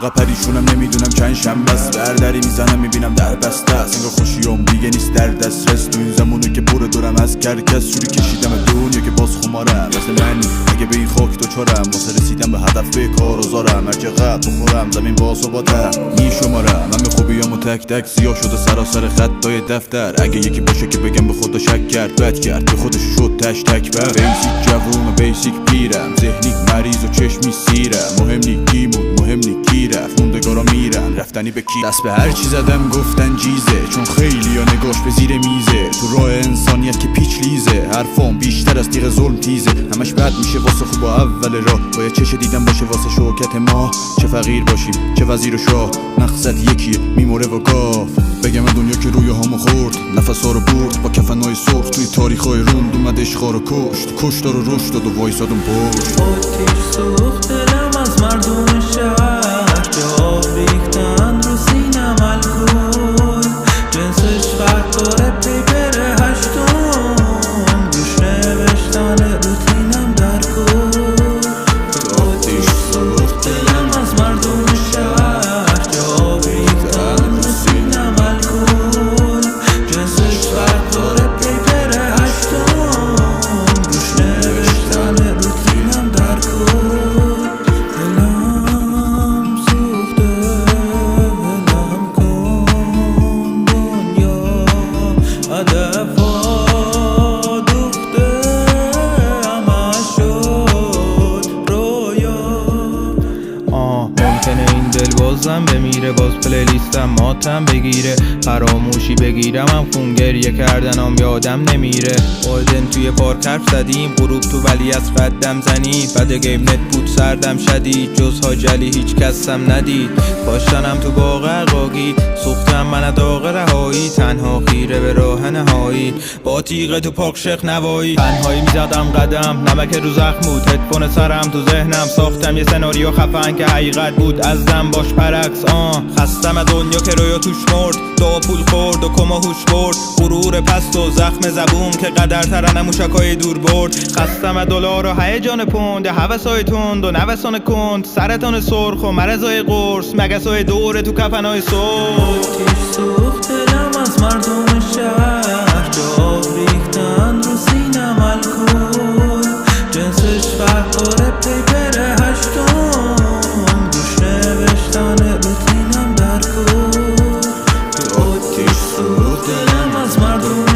انقدر پریشونم نمیدونم چند شنبه است. بردری میزنم میبینم در بسته است، انگار خوشیام دیگه نیست در دسترس. تو این زمونه که بره دورم از کرکس، شوری کشیدم دنیا که باز خمارم. مثل منی اگه به این خاک دوچارم، واسه رسیدم به هدف به کار و زارم. هر چقدر بخورم زمین با ثباتم میشمارم. من خوبیامو تک تک سیاه شده سراسر خطای دفتر. اگه یکی باشه که بگم به خدا شک کرد، بد کرد به خودش شد تش تک بر. بیسیک جوون و بیسیک پیرم، ذهنی مریض و چشمی سیرم. مهم نی کی موند، مهم نی کی رفت، موندگارا میرن رفتنی به کی. دست به هر چی زدم گفتن جیزه، چون خیلی ها نگاش به زیر میزه. تو راه انسانیت که پیچ لیزه، حرفام بیشتر از تیغ ظلم تیزه. همش بد میشه واسه خوب اول راه، باید چش دیدم باشه واسه شوکت ما. چه فقیر باشیم چه وزیر و شاه، مقصد یکیه میموره و گاف. بگم دنیا که روی هامو خورد، نفس ها رو برد با کفنهای سرخ. توی تاریخ های روند اومد عشقا رو کشت، کشتار رو رشد داد و وایسادم پشت. آتیش سوخت دلم از مردم شهر، که آب ریختن رو سینم الکل. جنسش فرداره پیپر هشتم، روش نوشتن روتینم در کل. آتیش سوخت دلم از مردم شهر، که آب ریختن رو سینم الکل. جنسش فرداره پیپر هشتم، روش نوشتن روتینم در کل. دلم سوخته ولم کن دنیا، هدفا دوخته همه شد رویا. ممکنه این دل بازم بمیره، باز پلیلیستم ماتم بگیره. فراموشی بگیرم هم خون گریه کردنم یادم نمیره. آدن توی پارک حرف زدیم، غروب تو ولی از قدم زنید. بعد گیم نت بود سردم شدید، جز هاجلی هیچ کسم ندید. باشنم تو باغ عقاقی، سوختم من داغ رهایی. تنها خیره به راه نهایی، با تیغ تو پاک شیخ نوایی. تنهایی میزدم قدم، نمک رو زخم بود. هدفون سرم تو ذهنم، ساختم یه سناریو خفن که حقیقت بود از دم باش برعکس. خستم دنیا که رویا توش مرد، دو پول خورد و کما هوش برد. غرور پست و زخم زبون که قدر ترن موشکای دور برد. خستم دلار و هیجان پوند، هوسای تند و نوسان کند. سرطان سرخ و مرضای قرص، مگسای دوره تو کفنای سرخ. آتیش سوخت دلم از مردم شهر، که آب ریختن رو سینم الکل. جنسش فرداره پیپر هشتم، روش نوشتن روتینم در کل. آتیش سوخت دلم از مردم